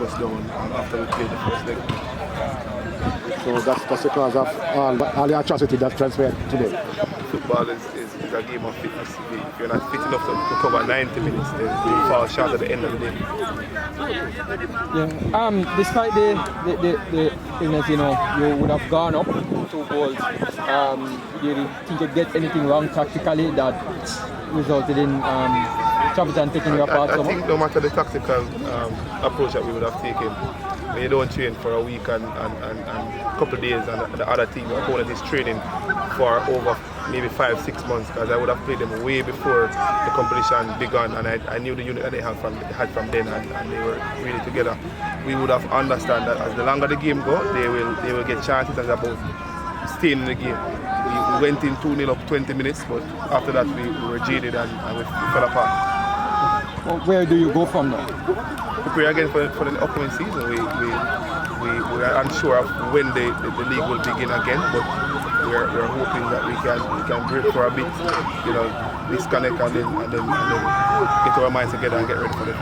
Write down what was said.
us down after we played the first leg. So that's because of all the atrocity that transpired today. Football is a game of fitness. If you're not fit enough to cover 90 minutes, then you fall short at the end of the day. Yeah. Despite the illness, you would have gone up 2 goals. Do you think you get anything wrong tactically that resulted in Chavitan taking you apart? I think no matter the tactical approach that we would have taken, when you don't train for a week and a couple of days, and the other team, the opponent is training for over maybe 5-6 months, because I would have played them way before the competition began, and I knew the unit that they had from then, and they were really together. We would have understood that as the longer the game goes, they will get chances, and about staying in the game. We went in 2-0 up 20 minutes, but after that we were jaded and we fell apart. Well, where do you go from now? Prepare again for the upcoming season. We are unsure of when the league will begin again, but we're hoping that we can break for a bit, disconnect and then get our minds together and get ready for the